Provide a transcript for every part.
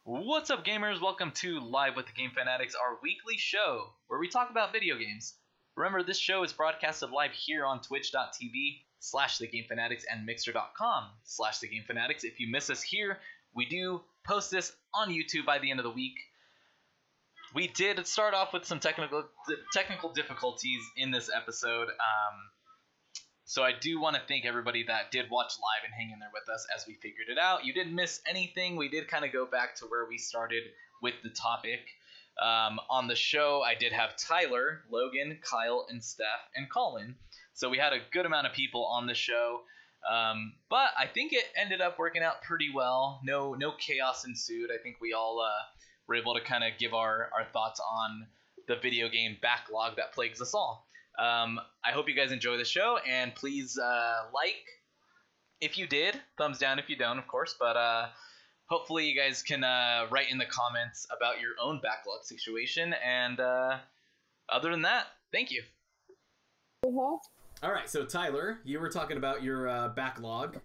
What's up, gamers? Welcome to Live with the Game Fanatics, our weekly show where we talk about video games. Remember, this show is broadcasted live here on twitch.tv/TheGameFanatics and mixer.com/TheGameFanatics. If you miss us here, we do post this on YouTube by the end of the week. We did start off with some technical difficulties in this episode, so I do want to thank everybody that did watch live and hang in there with us as we figured it out. You didn't miss anything. We did kind of go back to where we started with the topic. On the show, I did have Tyler, Logan, Kyle, and Steph, and Colin. So we had a good amount of people on the show. But I think it ended up working out pretty well. No chaos ensued. I think we all were able to kind of give our thoughts on the video game backlog that plagues us all. I hope you guys enjoy the show, and please like if you did, thumbs down if you don't, of course, but hopefully you guys can write in the comments about your own backlog situation, and other than that, thank you. All right, so Tyler, you were talking about your backlog.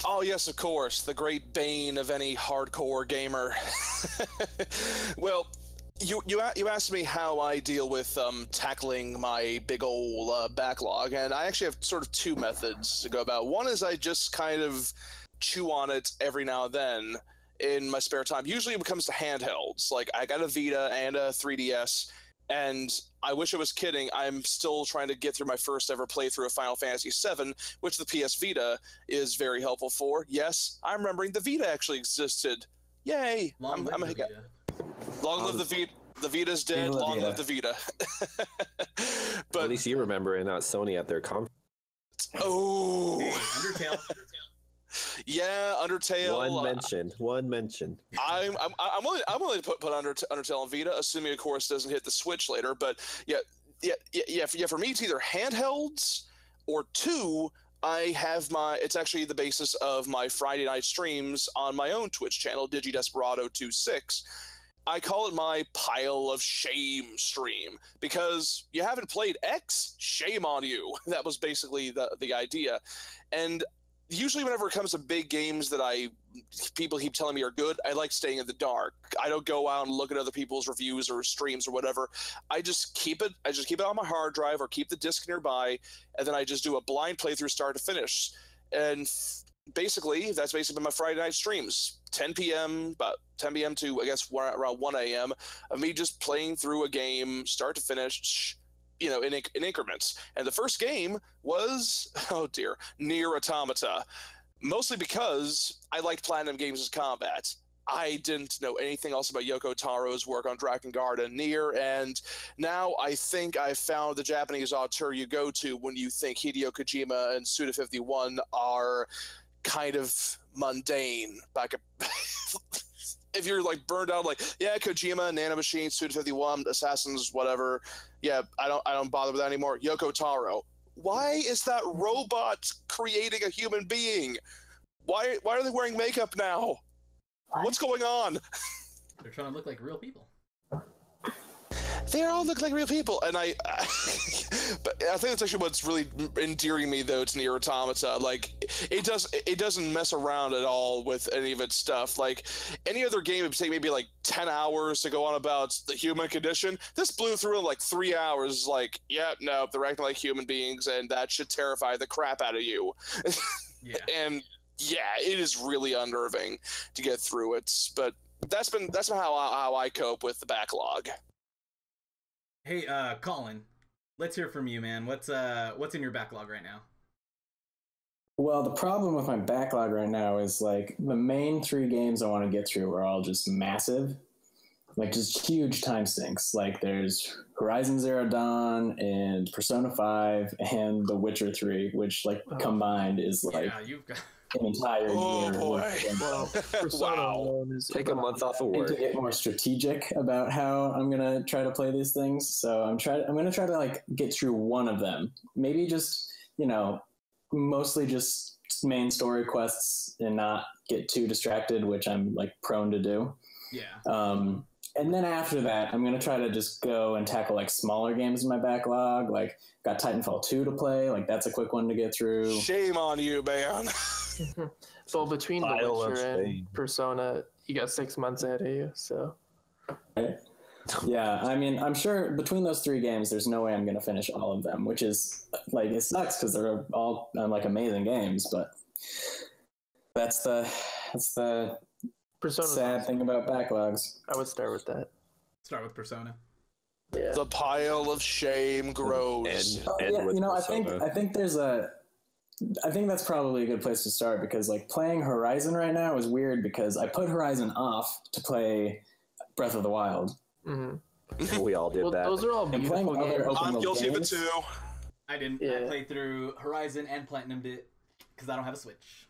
Oh, yes, of course, the great bane of any hardcore gamer. Well, You asked me how I deal with tackling my big ol' backlog, and I actually have sort of two methods to go about. One is I just kind of chew on it every now and then in my spare time. Usually when it comes to handhelds, like I got a Vita and a 3DS, and I wish I was kidding, I'm still trying to get through my first ever playthrough of Final Fantasy VII, which the PS Vita is very helpful for. Yes, I'm remembering the Vita actually existed. Yay! Long live the Vita. Long live the Vita. The Vita's dead. Long live the Vita. But at least you remember, and not Sony at their conference. Oh, Hey, Undertale. Yeah, Undertale. One mention. I'm willing to put Undertale on Vita, assuming of course it doesn't hit the Switch later. But yeah. For me, it's either handhelds or two. I have it's actually the basis of my Friday night streams on my own Twitch channel, DigiDesperado26. I call it my pile of shame stream because you haven't played X? Shame on you. That was basically the idea. And usually whenever it comes to big games that people keep telling me are good, I like staying in the dark. I don't go out and look at other people's reviews or streams or whatever. I just keep it on my hard drive or keep the disc nearby, and then I just do a blind playthrough start to finish. And basically, that's basically my Friday night streams. 10 p.m. to, I guess, around 1 a.m. of me just playing through a game, start to finish, in increments. And the first game was, oh dear, Nier Automata. Mostly because I liked Platinum Games' combat. I didn't know anything else about Yoko Taro's work on Drakengard and Nier, and now I think I've found the Japanese auteur you go to when you think Hideo Kojima and Suda51 are kind of mundane. If you're like burned out, like, yeah, Kojima, Nanomachine, Suda51, Assassins, whatever, yeah, I don't bother with that anymore. Yoko Taro. Why is that robot creating a human being? Why are they wearing makeup now? What's going on? They're trying to look like real people. They all look like real people, and but I think that's actually what's really endearing me though to Nier Automata. Like, it doesn't mess around at all with any of its stuff. Like any other game, it would take maybe like 10 hours to go on about the human condition. This blew through in like 3 hours. Like, yeah, no, they're acting like human beings, and that should terrify the crap out of you. Yeah. And yeah, it is really unnerving to get through it. But that's how I cope with the backlog. Hey, Colin, let's hear from you, man. What's in your backlog right now? Well, the problem with my backlog right now is like the main 3 games I want to get through are all just massive, like just huge time sinks. Like there's Horizon Zero Dawn and Persona 5 and The Witcher 3, which like combined is like yeah, you've got an entire year. Boy. Wow. Take a month off of I need work. to get more strategic about how I'm gonna try to play these things. So I'm gonna try to like get through one of them. Maybe just mostly just main story quests and not get too distracted, which I'm like prone to do. yeah. And then after that, I'm gonna try to just go and tackle like smaller games in my backlog. Like got Titanfall 2 to play. Like that's a quick one to get through. Shame on you, man. So between The Isle of Witcher and Spain. Persona, you got 6 months ahead of you. So Yeah, I mean, I'm sure between those 3 games, there's no way I'm going to finish all of them, which is like, it sucks because they're all like amazing games, but that's the Persona's sad awesome. thing about backlogs. I would start with that. Start with Persona. Yeah. The pile of shame grows. Yeah, you know, I think I think that's probably a good place to start because like playing Horizon right now is weird because I put Horizon off to play Breath of the Wild. Mm-hmm. We all did that. Those are all And playing beautiful other games. open I'm world guilty of it games, too. I didn't. Yeah. I played through Horizon and Platinumed it because I don't have a Switch.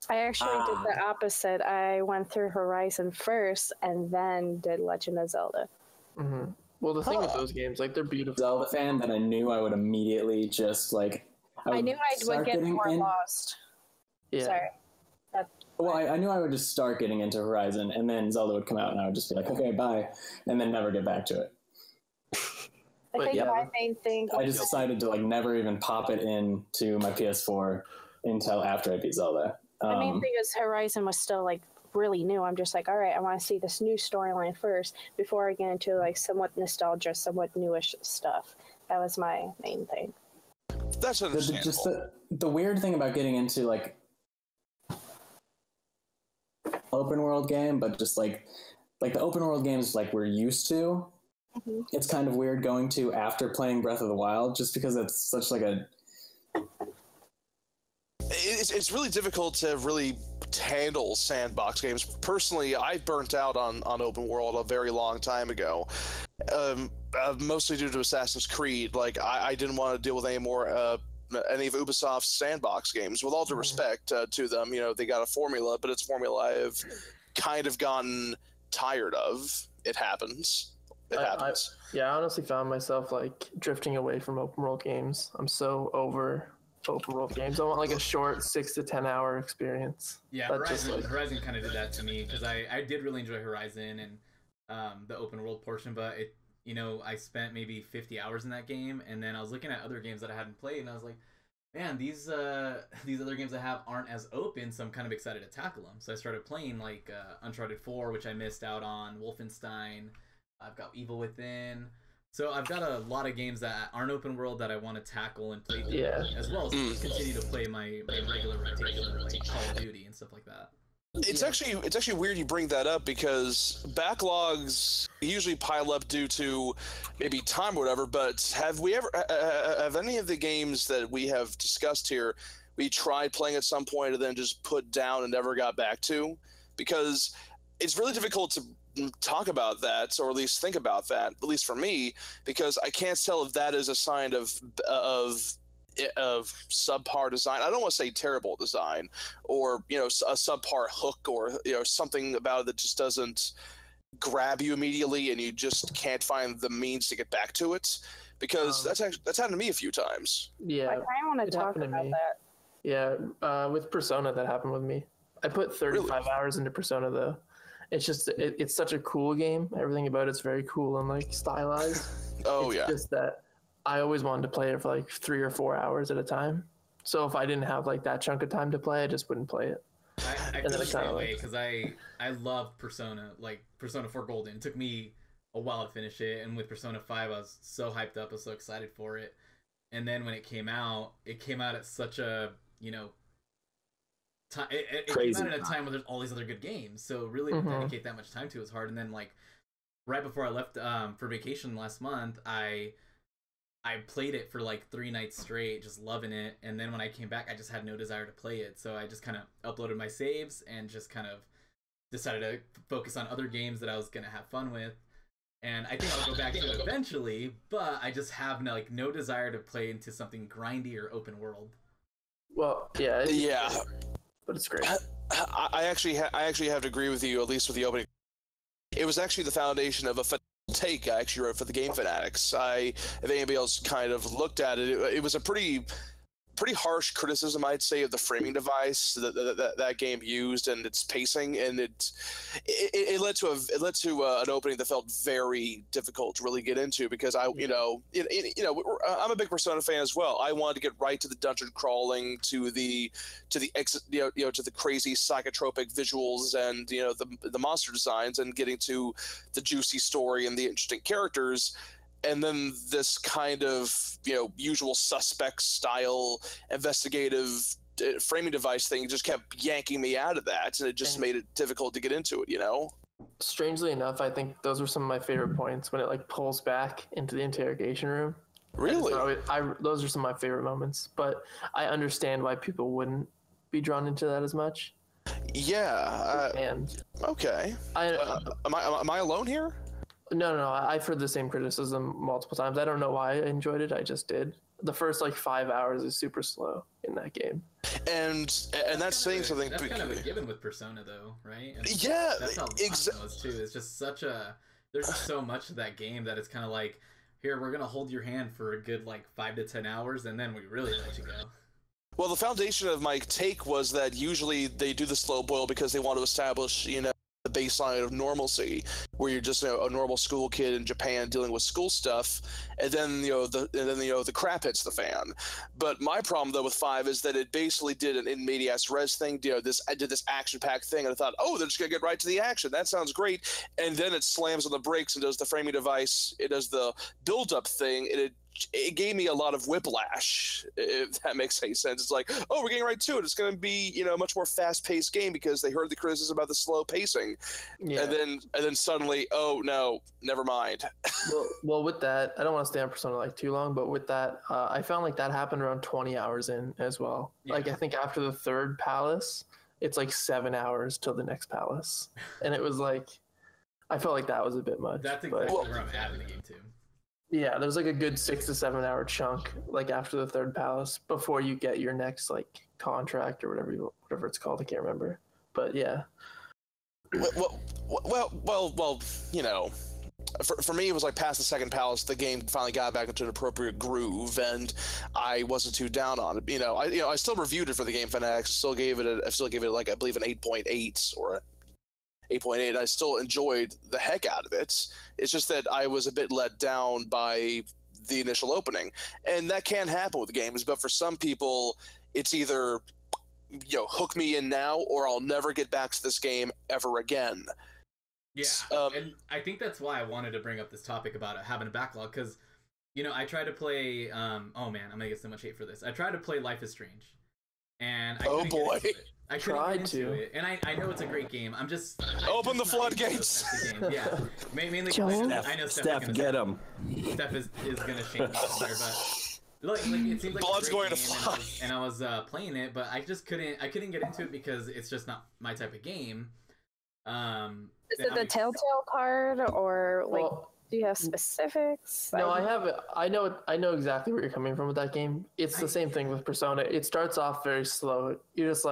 I actually did the opposite. I went through Horizon first and then did Legend of Zelda. Mm-hmm. Well, the thing with those games, like, they're beautiful. Zelda fan that I knew I would immediately just like. I knew I would start get getting more in- lost. Yeah. Sorry. Well, I knew I would just start getting into Horizon, and then Zelda would come out, and I would just be like, okay, bye, and then never get back to it. I think yeah. my main thing. I just decided to like never even pop it into my PS4 until after I beat Zelda. My main thing is Horizon was still like really new. I'm just like, all right, I want to see this new storyline first before I get into like somewhat nostalgia, somewhat newish stuff. That was my main thing. That's understandable. Just the weird thing about getting into like open world game, but just like the open world games like we're used to. Mm-hmm. It's kind of weird going to after playing Breath of the Wild, just because it's such like a. It's really difficult to really handle sandbox games. Personally, I burnt out on open world a very long time ago, mostly due to Assassin's Creed. Like, I didn't want to deal with any more any of Ubisoft's sandbox games. With all due respect to them, you know, they got a formula, but it's formula I've kind of gotten tired of. It happens. It happens. I honestly found myself like drifting away from open world games. I'm so over open world games. I want like a short 6 to 10 hour experience. Yeah, Horizon kind of did that to me because I did really enjoy Horizon and the open world portion, but it, you know, I spent maybe 50 hours in that game, and then I was looking at other games that I hadn't played, and I was like, man, these other games I have aren't as open, so I'm kind of excited to tackle them. So I started playing like Uncharted 4, which I missed out on, Wolfenstein. I've got Evil Within. So I've got a lot of games that aren't open world that I want to tackle and play through, as well as continue to play my regular rotation like Call of Duty and stuff like that. It's actually weird you bring that up because backlogs usually pile up due to maybe time or whatever. But have any of the games that we have discussed here we tried playing at some point and then just put down and never got back to? Because it's really difficult to talk about that, or at least think about that, at least for me, because I can't tell if that is a sign of subpar design. I don't want to say terrible design, or, you know, a subpar hook, or, you know, something about it that just doesn't grab you immediately and you just can't find the means to get back to it, because that's happened to me a few times. Yeah, I kind of want to talk happened to about me. that. Yeah, with Persona that happened with me. I put 35 hours into Persona though. It's just it's such a cool game. Everything about it's very cool and like stylized. It's just that I always wanted to play it for like 3 or 4 hours at a time. So if I didn't have like that chunk of time to play, I just wouldn't play it. I feel the same way because I loved Persona, like Persona 4 Golden. It took me a while to finish it, and with Persona 5 I was so hyped up, I was so excited for it. And then when it came out at such a, you know, it came out at a time where there's all these other good games, so really to dedicate that much time to it was hard. And then like right before I left for vacation last month, I played it for like 3 nights straight, just loving it. And then when I came back, I just had no desire to play it, so I just kind of uploaded my saves and just kind of decided to focus on other games that I was gonna have fun with. And I think I'll go back to it eventually, but I just have no desire to play into something grindy or open world. Well, yeah, but it's great. I actually have to agree with you, at least with the opening. It was actually the foundation of a take I actually wrote for the Game Fanatics. If anybody else kind of looked at it, it was a pretty pretty harsh criticism, I'd say, of the framing device that game used and its pacing, and it led to an opening that felt very difficult to really get into because I'm a big Persona fan as well. I wanted to get right to the dungeon crawling, to the to the crazy psychotropic visuals and the monster designs, and getting to the juicy story and the interesting characters. And then this kind of, usual suspect style investigative framing device thing just kept yanking me out of that. And it just made it difficult to get into it, Strangely enough, I think those are some of my favorite points when it pulls back into the interrogation room. Really? Those are some of my favorite moments, but I understand why people wouldn't be drawn into that as much. Yeah. Okay. Am I alone here? No, I've heard the same criticism multiple times. I don't know why I enjoyed it. I just did. The first 5 hours is super slow in that game. And that's saying something. That's kind of a given with Persona, though, right? Yeah, that's how exactly. Too. It's just there's just so much of that game that it's kind of like, here, we're gonna hold your hand for a good 5 to 10 hours, and then we really let you go. Well, the foundation of my take was that usually they do the slow boil because they want to establish, the baseline of normalcy, where you're just a normal school kid in Japan dealing with school stuff, and then the crap hits the fan. But my problem though with 5 is that it basically did an in medias res thing. I did this action-packed thing, and I thought, oh, they're just gonna get right to the action. That sounds great. And then it slams on the brakes and does the framing device. It does the build-up thing, and it gave me a lot of whiplash, if that makes any sense. It's like, oh, we're getting right to it. It's going to be, a much more fast-paced game because they heard the criticism about the slow pacing. Yeah. And then suddenly, oh, no, never mind. well, with that, I don't want to stay on Persona too long, but with that, I found that happened around 20 hours in as well. Yeah. I think after the third palace, it's 7 hours till the next palace. And it was I felt like that was a bit much. That's exactly where I'm at in the game, too. Yeah, there's a good 6 to 7 hour chunk after the third palace before you get your next contract or whatever it's called. I can't remember, but yeah. Well, for me it was past the second palace, the game finally got back into an appropriate groove, and I wasn't too down on it. I still reviewed it for the Game Fanatics. I still gave it I believe an 8.8 or 8.8. I still enjoyed the heck out of it. It's just that I was a bit let down by the initial opening. And that can happen with games, but for some people, it's either, hook me in now or I'll never get back to this game ever again. Yeah, and I think that's why I wanted to bring up this topic about having a backlog, because, I tried to play, oh man, I'm going to get so much hate for this. I tried to play Life is Strange, and I couldn't get into it. I tried to, and I know it's a great game. Open the floodgates. Yeah, mainly I know Steph, get him. Steph is gonna shame me there, but it seems like blood's going to fly. And I was playing it, but I just couldn't get into it because it's just not my type of game. Is it the Telltale card, or do you have specifics? No, I have it. I know exactly where you're coming from with that game. It's the same thing with Persona. It starts off very slow. You're just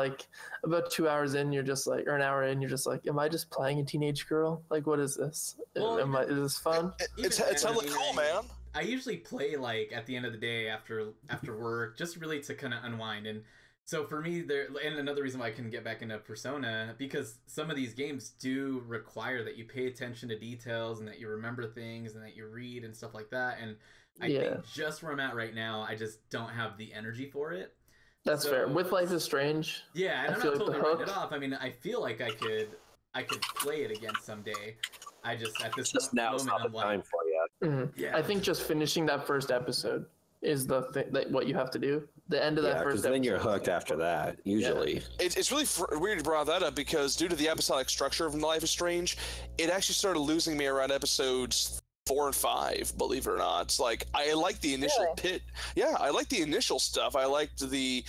about 2 hours in, you're just or an hour in, you're just am I just playing a teenage girl? What is this? Well, is this fun? It's hella cool, man. I usually play at the end of the day after work, just really to kind of unwind. And so for me, and another reason why I couldn't get back into Persona, because some of these games do require that you pay attention to details and that you remember things and that you read and stuff like that. And I think just where I'm at right now, I just don't have the energy for it. That's fair. With Life is Strange, yeah, and I'm not totally writing it off. I mean, I feel like I could play it again someday. I just at this just now moment, not the time for you. Mm-hmm. Yeah, I think just finishing that first episode is the thing what you have to do. The end of that first episode. Then you're hooked after that, usually. Yeah. It's really weird you brought that up, because due to the episodic structure of Life is Strange, it actually started losing me around episodes 4 and 5, believe it or not. It's I like the initial pit. Yeah, I like the initial stuff. I liked I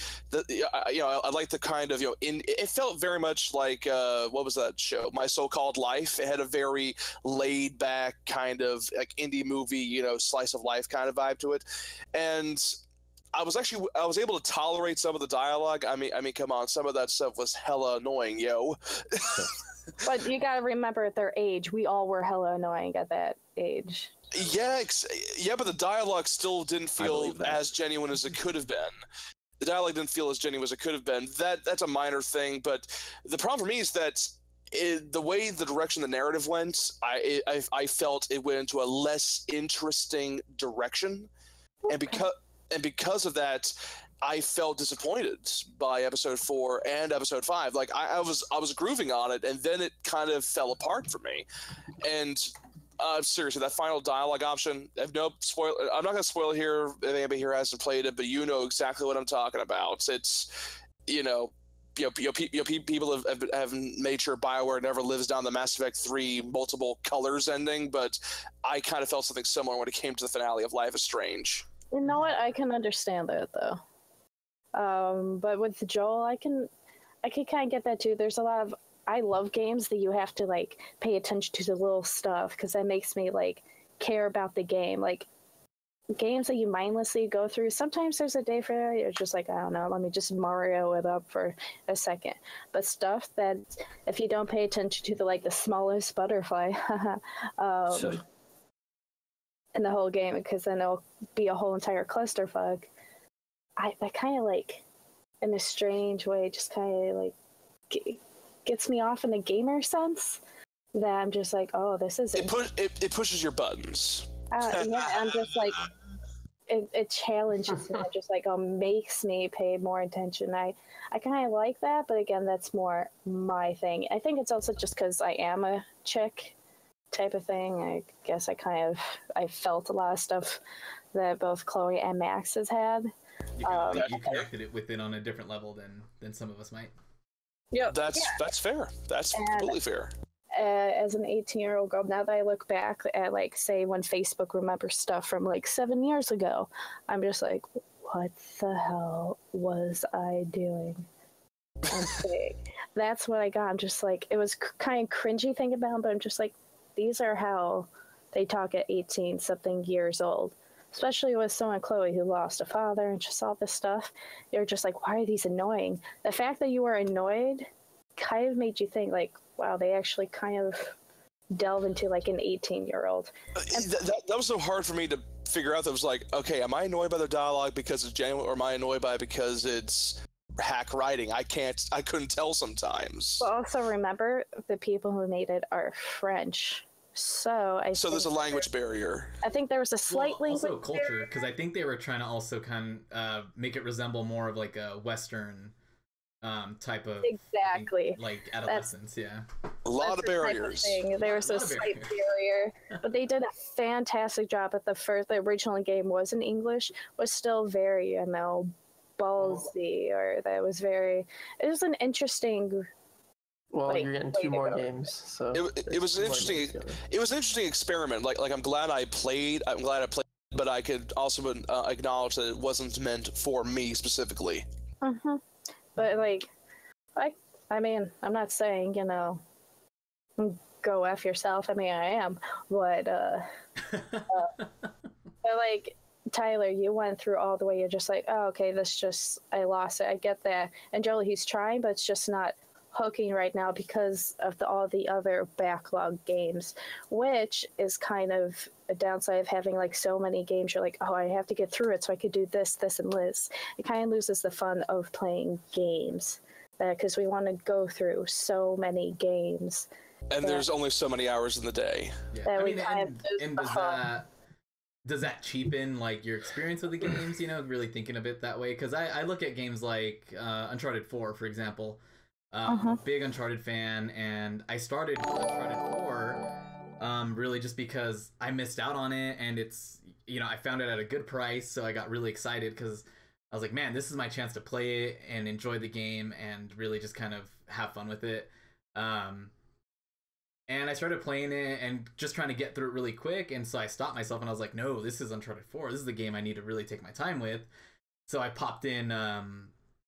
liked the kind of, it felt very much like, what was that show? My So-Called Life. It had a very laid back kind of indie movie, slice of life kind of vibe to it. And I was able to tolerate some of the dialogue. I mean, come on, some of that stuff was hella annoying, yo. But you gotta remember at their age, we all were hella annoying at that age. Yeah, but the dialogue still didn't feel as genuine as it could have been. the dialogue didn't feel as genuine as it could have been. That's a minor thing, but the problem for me is that the way the direction the narrative went, I felt it went into a less interesting direction, and because of that, I felt disappointed by episode 4 and episode 5. Like I was grooving on it, and then it kind of fell apart for me. And seriously, that final dialogue option, I'm not going to spoil it here if anybody here hasn't played it, but you know exactly what I'm talking about. It's, people have made sure BioWare never lives down the Mass Effect 3 multiple colors ending, but I kind of felt something similar when it came to the finale of Life is Strange. You know what? I can understand that though. But with Joel, I can kind of get that too. There's a lot of, I love games that you have to like pay attention to the little stuff, because that makes me like care about the game. Like games that you mindlessly go through, sometimes there's a day for that, you're just like, I don't know, let me just Mario it up for a second. But stuff that if you don't pay attention to the smallest butterfly in the whole game, because then it'll be a whole entire clusterfuck. That kind of like, in a strange way, just kind of like gets me off in a gamer sense. That I'm just like, oh, this is it pushes your buttons. Yeah, I'm just like, it challenges me. Just like, makes me pay more attention. I kind of like that, but again, that's more my thing. I think it's also just because I am a chick type of thing. I guess I felt a lot of stuff that both Chloe and Max has had. You connected it with it on a different level than some of us might. Yeah, that's fair. That's completely fair. As an 18-year-old girl, now that I look back at say when Facebook remembers stuff from 7 years ago, I'm just like, what the hell was I doing? That's what I got. I'm just like, it was kind of cringy thinking about it, but I'm just like, these are how they talk at 18-something years old. Especially with someone, Chloe, who lost a father and just all this stuff. You're just like, why are these annoying? The fact that you were annoyed kind of made you think, wow, they actually kind of delve into an 18-year-old. That was so hard for me to figure out. That was like, okay, am I annoyed by the dialogue because it's genuine, or am I annoyed by it because it's hack writing? I couldn't tell sometimes. But also remember, the people who made it are French. So there's a language barrier. I think there was a slight language also culture, because I think they were trying to also kind of make it resemble more of a Western type of exactly adolescence. A lot of barriers. There was a slight barrier, but they did a fantastic job. At the original game was in English, was still very ballsy, or that was very. It was an interesting. Well, you're getting 2 more games, so it was an interesting. It was an interesting experiment. I'm glad I played, but I could also acknowledge that it wasn't meant for me specifically. Mm-hmm. But I mean, I'm not saying go F yourself. I mean, I am, but Tyler, you went through all the way. You're just like, oh, okay, I lost it. I get that. And Jolie, he's trying, but it's just not hooking right now because of all the other backlog games, which is kind of a downside of having so many games. You're like, oh, I have to get through it so I could do this, and this. It kind of loses the fun of playing games because we want to go through so many games. And there's only so many hours in the day. Yeah. Does that cheapen your experience with the games? Really thinking of it that way, because I look at games like Uncharted 4, for example. I'm a big Uncharted fan, and I started Uncharted 4 really just because I missed out on it, and it's, I found it at a good price, so I got really excited because I was like, man, this is my chance to play it and enjoy the game and really just kind of have fun with it. And I started playing it and just trying to get through it really quick, and so I stopped myself and I was like, no, this is Uncharted 4. This is the game I need to really take my time with. So I popped in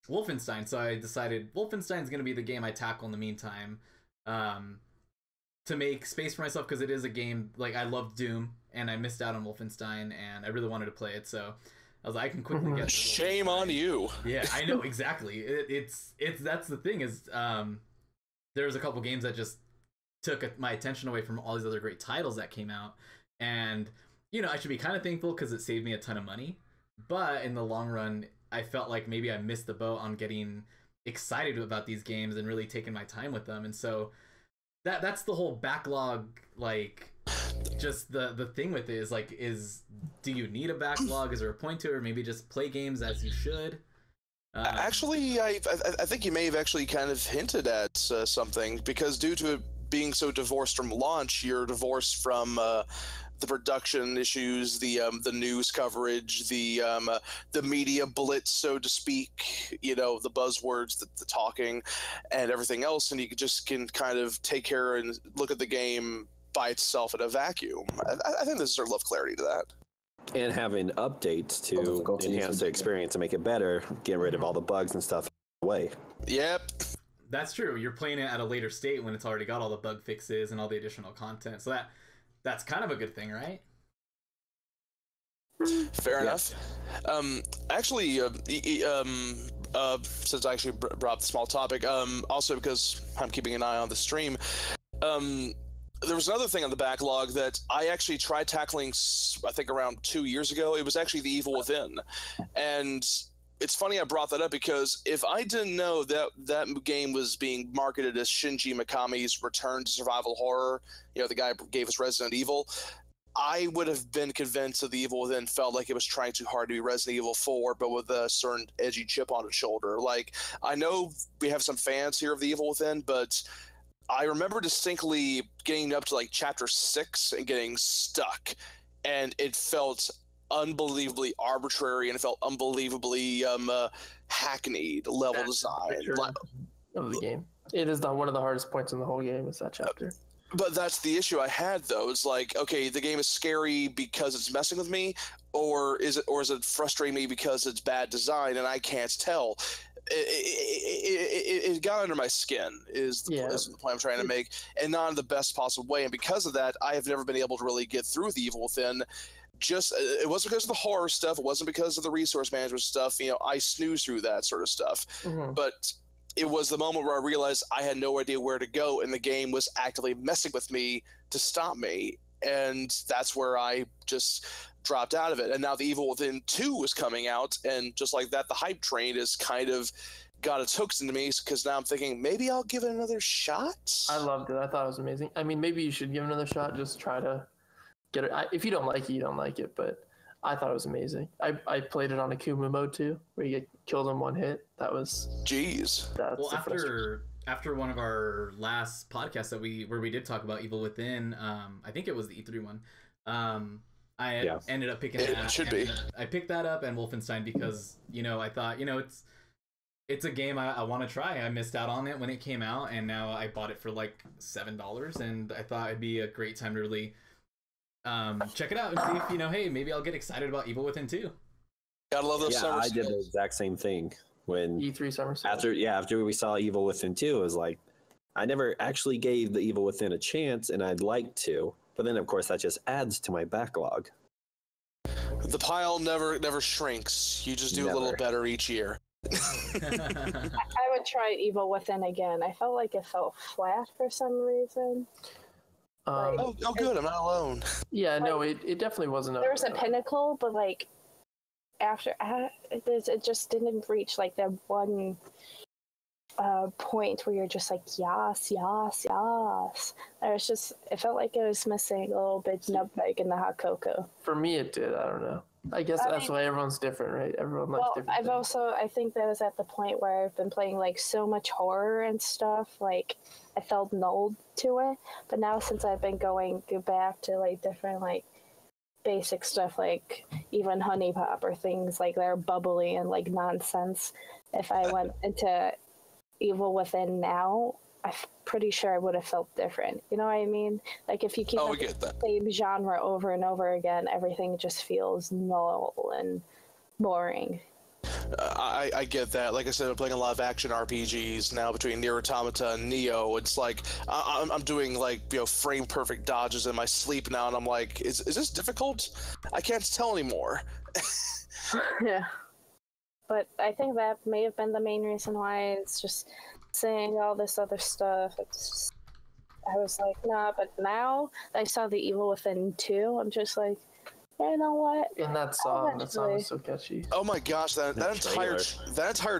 Wolfenstein, so I decided Wolfenstein's going to be the game I tackle in the meantime, to make space for myself, because it is a game, I loved Doom, and I missed out on Wolfenstein, and I really wanted to play it, so I was like, I can quickly get Shame on you. Yeah, I know, exactly. It's that's the thing, is there's a couple games that just took my attention away from all these other great titles that came out, and, I should be kind of thankful because it saved me a ton of money, but in the long run, I felt like maybe I missed the boat on getting excited about these games and really taking my time with them. And so that's the whole backlog, like, just the thing with it is do you need a backlog? Is there a point to it, or maybe just play games as you should? Actually, I think you may have actually kind of hinted at something, because due to it being so divorced from launch, you're divorced from the production issues, the news coverage, the media blitz, so to speak, you know, the buzzwords, the talking, and everything else, and you just can kind of take care and look at the game by itself in a vacuum. I think there's a level of clarity to that. And having updates to enhance the experience and make it better, getting rid of all the bugs and stuff away. Yep. That's true. You're playing it at a later state when it's already got all the bug fixes and all the additional content. So that's kind of a good thing, right? Fair enough. Actually, since I actually brought up the small topic, also because I'm keeping an eye on the stream, there was another thing on the backlog that I actually tried tackling, I think around 2 years ago. It was actually The Evil Within. And it's funny I brought that up, because if I didn't know that game was being marketed as Shinji Mikami's return to survival horror, you know, the guy who gave us Resident Evil, I would have been convinced that The Evil Within felt like it was trying too hard to be Resident Evil 4, but with a certain edgy chip on its shoulder. Like, I know we have some fans here of The Evil Within, but I remember distinctly getting up to like chapter 6 and getting stuck, and it felt unbelievably arbitrary, and it felt unbelievably hackneyed level design of the game. It is one of the hardest points in the whole game, is that chapter. But that's the issue I had, though. It's like, okay, the game is scary because it's messing with me, or is it frustrating me because it's bad design and I can't tell? It got under my skin is the point I'm trying to make, and not in the best possible way. And because of that, I have never been able to really get through The Evil Within. It wasn't because of the horror stuff. It wasn't because of the resource management stuff. You know, I snooze through that sort of stuff. Mm-hmm. But it was the moment where I realized I had no idea where to go, and the game was actively messing with me to stop me. And that's where I just dropped out of it. And now The Evil Within 2 is coming out, and just like that, the hype train is kind of got its hooks into me, because now I'm thinking maybe I'll give it another shot. I loved it. I thought it was amazing. I mean, maybe you should give it another shot. Just try to get it. If you don't like it, you don't like it. But I thought it was amazing. I played it on Akuma mode too, where you get killed in one hit. That was Well, after one of our last podcasts where we did talk about Evil Within, I think it was the E3 one. I ended up picking that. It should be. I picked that up and Wolfenstein because, you know, I thought, you know, it's a game I want to try. I missed out on it when it came out, and now I bought it for like $7, and I thought it'd be a great time to really check it out and see if, you know, hey, maybe I'll get excited about Evil Within 2. Gotta love those summer I did the exact same thing when E3 summer sale. After we saw Evil Within 2, it was like, I never actually gave the Evil Within a chance, and I'd like to, but then of course that just adds to my backlog. The pile never shrinks. You just do a little better each year. I would try Evil Within again. I felt like it felt flat for some reason. Good. I'm not alone. Yeah, no, it definitely wasn't. There was a pinnacle, but like after it just didn't reach like that one point where you're just like yes. It felt like it was missing a little bit nutmeg in the hot cocoa. For me, it did. I don't know. I guess that's why everyone's different, right? Everyone likes different things. I think that was at the point where I've been playing like so much horror and stuff, like I felt null to it. But now since I've been going back to like different like basic stuff, like even Honey Pop or things like that are bubbly and like nonsense, if I went into Evil Within now, I'm pretty sure I would have felt different. You know what I mean? Like if you keep the same genre over and over again, everything just feels null and boring. I get that. Like I said, I'm playing a lot of action RPGs now between Nier Automata and Neo. It's like I'm doing like, you know, frame perfect dodges in my sleep now, and I'm like, is this difficult? I can't tell anymore. Yeah. But I think that may have been the main reason why it's just saying all this other stuff. I was like, nah, but now I saw the Evil Within 2, I'm just like, You know what? And that song is so catchy. Oh my gosh, that entire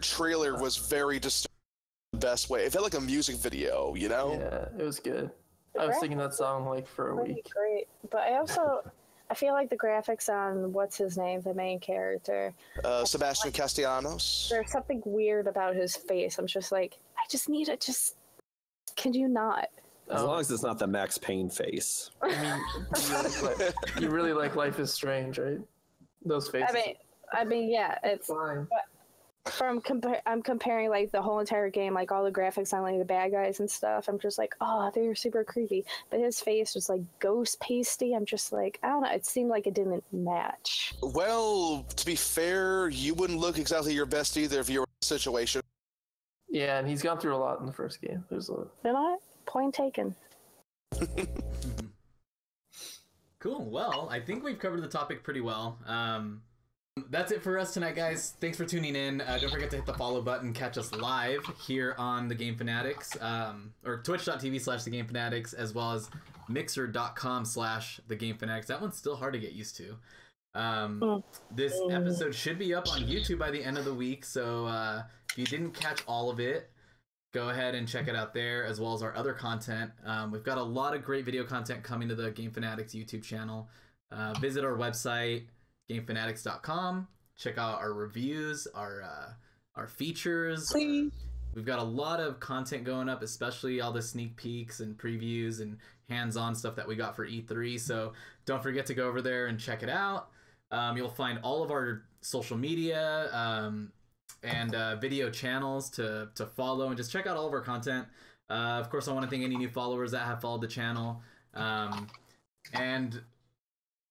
trailer was very disturbing in the best way. It felt like a music video, you know? Yeah, it was good. I was singing that song like for a week. Great, but I feel like the graphics on what's his name, the main character, Sebastian Castellanos. There's something weird about his face. I'm just like, I just need it. Can you not? As long as it's not the Max Payne face. I mean, you really like Life is Strange, right? Those faces. I mean, yeah, it's fine. I'm comparing like the whole entire game, like all the graphics on like the bad guys and stuff. I'm just like, oh, they're super creepy. But his face was like ghost pasty. I'm just like, I don't know. It seemed like it didn't match. Well, to be fair, you wouldn't look exactly your best either if you were in a situation. Yeah, and he's gone through a lot in the first game. You know what? Point taken. Cool. Well, I think we've covered the topic pretty well. That's it for us tonight, guys. Thanks for tuning in. Don't forget to hit the follow button. Catch us live here on The Game Fanatics, or twitch.tv/TheGameFanatics, as well as mixer.com/TheGameFanatics. That one's still hard to get used to. This episode should be up on YouTube by the end of the week, so if you didn't catch all of it, go ahead and check it out there, as well as our other content. We've got a lot of great video content coming to the Game Fanatics YouTube channel. Visit our website, GameFanatics.com. Check out our reviews, our features. We've got a lot of content going up, especially all the sneak peeks and previews and hands-on stuff that we got for E3. So don't forget to go over there and check it out. You'll find all of our social media and video channels to follow, and just check out all of our content. Of course, I want to thank any new followers that have followed the channel. And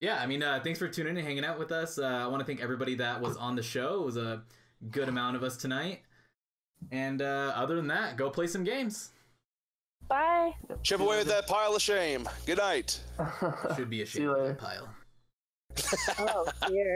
yeah, I mean, thanks for tuning in and hanging out with us. I want to thank everybody that was on the show. It was a good amount of us tonight. And other than that, go play some games. Bye. Chip away with that pile of shame. Good night. Should be a shame pile. Oh, dear.